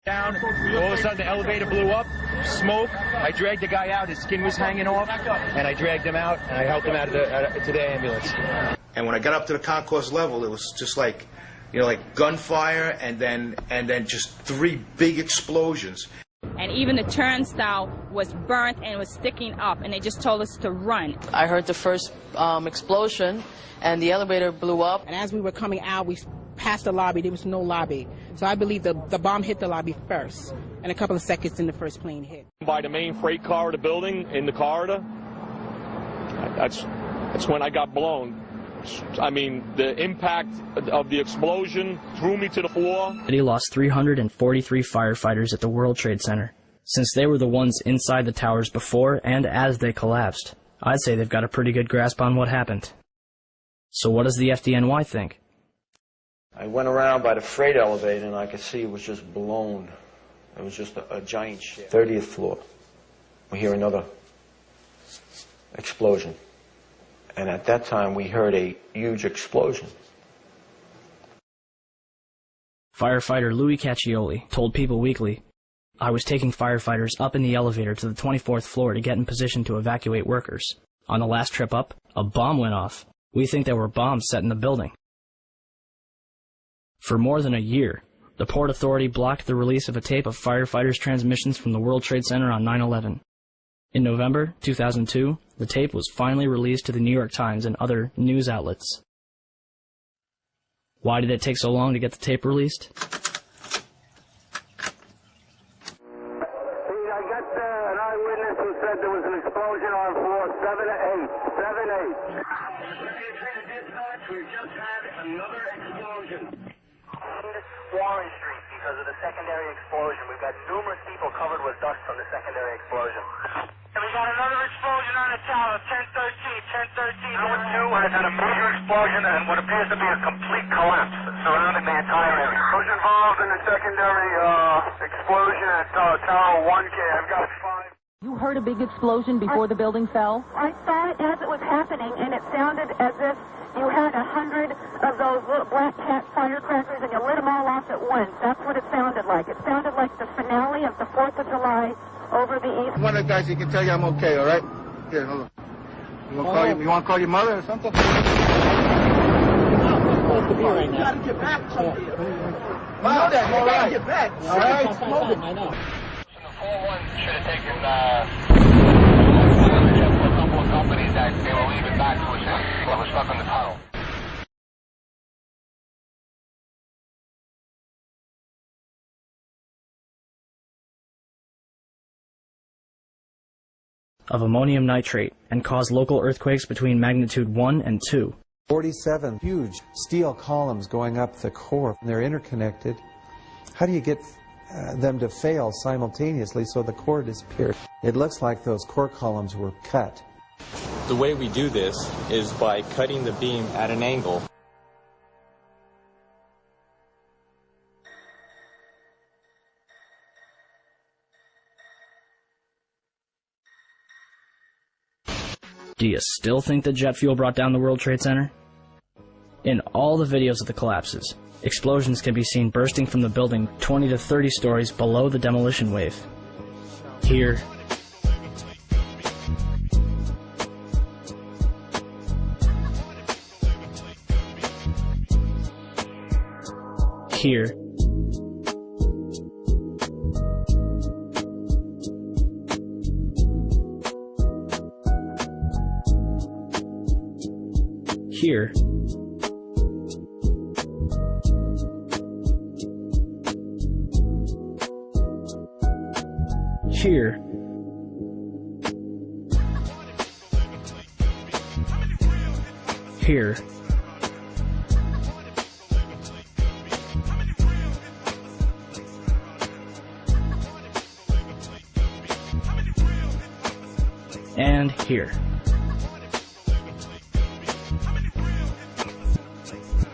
Down, all of a sudden the elevator blew up, smoke. I dragged the guy out, his skin was hanging off, and I dragged him out, and I helped him out to the ambulance. And when I got up to the concourse level, it was just like, you know, like gunfire, and then just 3 big explosions. And even the turnstile was burnt and was sticking up, and they just told us to run. I heard the first explosion, and the elevator blew up. And as we were coming out, we passed the lobby. There was no lobby. So I believe the bomb hit the lobby first, and a couple of seconds in the first plane hit. By the main freight corridor building, in the corridor, that's when I got blown. I mean, the impact of the explosion threw me to the floor. He lost 343 firefighters at the World Trade Center. Since they were the ones inside the towers before and as they collapsed, I'd say they've got a pretty good grasp on what happened. So what does the FDNY think? I went around by the freight elevator and I could see it was just blown. It was just a giant shit. 30th floor. We hear another explosion. And at that time, we heard a huge explosion. Firefighter Louis Caccioli told People Weekly, "I was taking firefighters up in the elevator to the 24th floor to get in position to evacuate workers. On the last trip up, a bomb went off. We think there were bombs set in the building." For more than a year, the Port Authority blocked the release of a tape of firefighters' transmissions from the World Trade Center on 9/11. In November 2002, the tape was finally released to the New York Times and other news outlets. Why did it take so long to get the tape released? I got an eyewitness who said there was an explosion on floor 7-8. 7-8. We just had another explosion. Warren Street because of the secondary explosion. We've got numerous people covered with dust from the secondary explosion. And we got another explosion on the tower, 1013, 1013. Number 2 has had a major explosion and what appears to be a complete collapse surrounding the entire area. Who's involved in the secondary explosion at Tower 1K? I've got 5. You heard a big explosion before the building fell? I saw it as it was happening, and it sounded as if you had 100 of those little black cat firecrackers and you lit them all off at once. That's what it sounded like. It sounded like the finale of the 4th of July over the East. One of the guys, he can tell you I'm okay, all right? Here, hold on. You want to call your mother or something? You gotta get back to you. I know that. You gotta get back. All right? I know. 4-1 should have taken a couple of companies that they were leaving back to us that were stuck in the tunnel. Of ammonium nitrate and caused local earthquakes between magnitude 1 and 2. 47 huge steel columns going up the core. They're interconnected. How do you get them to fail simultaneously so the core disappears? It looks like those core columns were cut. The way we do this is by cutting the beam at an angle. Do you still think that jet fuel brought down the World Trade Center? In all the videos of the collapses, explosions can be seen bursting from the building 20 to 30 stories below the demolition wave. Here, here, here, here, here, and here.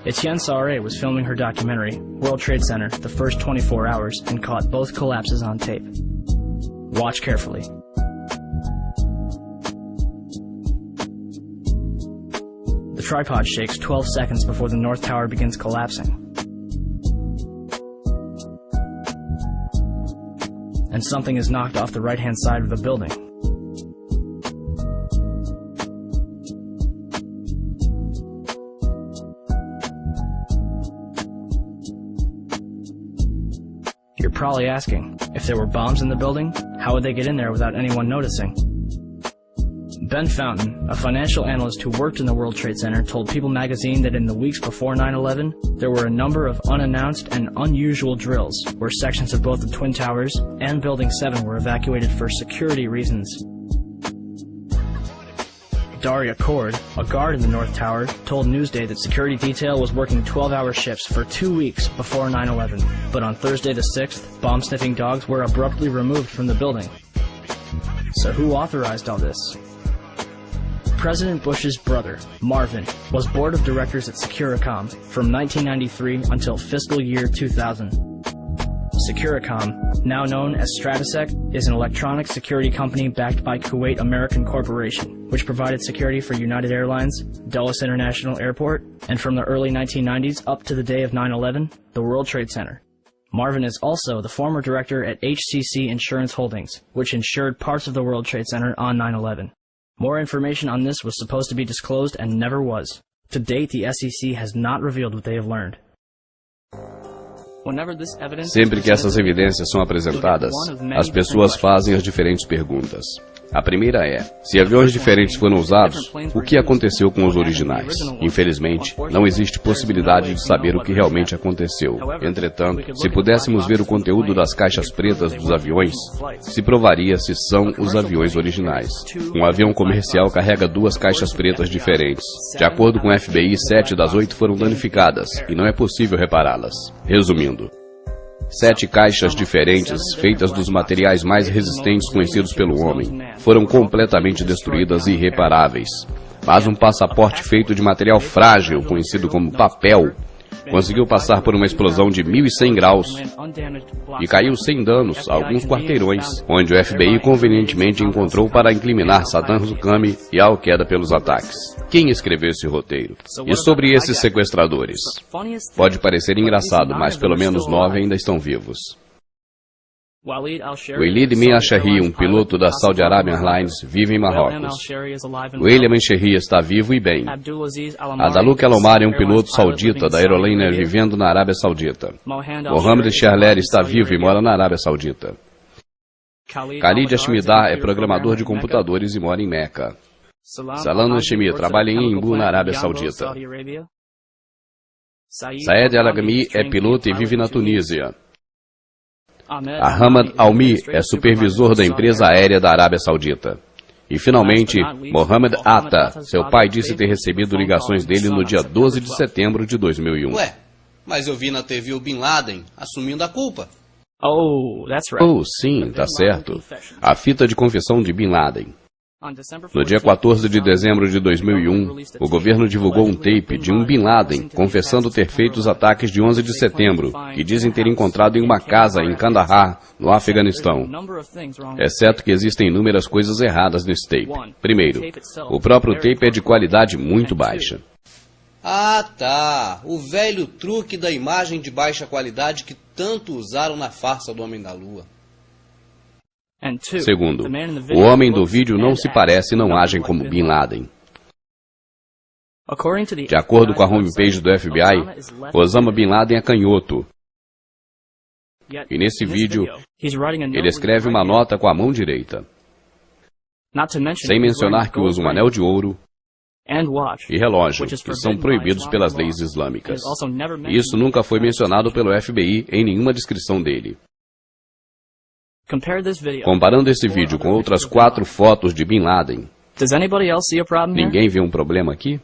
Etienne Sarre was filming her documentary, World Trade Center, the first 24 hours, and caught both collapses on tape. Watch carefully. The tripod shakes 12 seconds before the North Tower begins collapsing. and something is knocked off the right-hand side of the building. You're probably asking, if there were bombs in the building, how would they get in there without anyone noticing? Ben Fountain, a financial analyst who worked in the World Trade Center, told People magazine that in the weeks before 9/11, there were a number of unannounced and unusual drills where sections of both the Twin Towers and Building 7 were evacuated for security reasons. Daria Cord, a guard in the North Tower, told Newsday that security detail was working 12-hour shifts for 2 weeks before 9/11. But on Thursday the 6th, bomb-sniffing dogs were abruptly removed from the building. So who authorized all this? President Bush's brother, Marvin, was board of directors at Securicom from 1993 until fiscal year 2000. Securicom, now known as Stratasec, is an electronic security company backed by Kuwait American Corporation, which provided security for United Airlines, Dulles International Airport, and from the early 1990s up to the day of 9/11, the World Trade Center. Marvin is also the former director at HCC Insurance Holdings, which insured parts of the World Trade Center on 9/11. More information on this was supposed to be disclosed and never was. To date, the SEC has not revealed what they have learned. Sempre que essas evidências são apresentadas, as pessoas fazem as diferentes perguntas. A primeira é, se aviões diferentes foram usados, o que aconteceu com os originais? Infelizmente, não existe possibilidade de saber o que realmente aconteceu. Entretanto, se pudéssemos ver o conteúdo das caixas pretas dos aviões, se provaria se são os aviões originais. Um avião comercial carrega 2 caixas pretas diferentes. De acordo com o FBI, 7 das 8 foram danificadas, e não é possível repará-las. Resumindo, 7 caixas diferentes, feitas dos materiais mais resistentes conhecidos pelo homem, foram completamente destruídas e irreparáveis. Mas um passaporte feito de material frágil, conhecido como papel, conseguiu passar por uma explosão de 1.100 graus e caiu sem danos a alguns quarteirões, onde o FBI convenientemente encontrou para incriminar Saddam Hussein e Al-Qaeda pelos ataques. Quem escreveu esse roteiro? E sobre esses sequestradores? Pode parecer engraçado, mas pelo menos 9 ainda estão vivos. Walid Al-Shehri, um piloto da Saudi Arabian Airlines, vive em Marrocos. William Al-Shehri está vivo e bem. Adaluk Al-Omar é um piloto saudita da aerolínea vivendo na Arábia Saudita. Mohamed Al-Sharler está vivo e mora na Arábia Saudita. Khalid Ashmidar é programador de computadores e mora em Meca. Salam Hashemi trabalha em Embu, na Arábia Saudita. Saed Al-Agami é piloto e vive na Tunísia. Ahmad Almi é supervisor da empresa aérea da Arábia Saudita. E, finalmente, Mohamed Atta. Seu pai disse ter recebido ligações dele no dia 12 de setembro de 2001. Ué, mas eu vi na TV o Bin Laden assumindo a culpa. Oh, sim, tá certo. A fita de confissão de Bin Laden. No dia 14 de dezembro de 2001, o governo divulgou um tape de um Bin Laden confessando ter feito os ataques de 11 de setembro, que dizem ter encontrado em uma casa em Kandahar, no Afeganistão. Exceto que existem inúmeras coisas erradas nesse tape. Primeiro, o próprio tape é de qualidade muito baixa. Ah, tá. O velho truque da imagem de baixa qualidade que tanto usaram na farsa do Homem da Lua. Segundo, o homem do vídeo não se parece e não agem como Bin Laden. De acordo com a homepage do FBI, Osama Bin Laden é canhoto. E nesse vídeo, ele escreve uma nota com a mão direita. Sem mencionar que usa um anel de ouro e relógio, que são proibidos pelas leis islâmicas. Isso nunca foi mencionado pelo FBI em nenhuma descrição dele. Comparando esse vídeo com outras 4 fotos de Bin Laden, ninguém vê um problema aqui?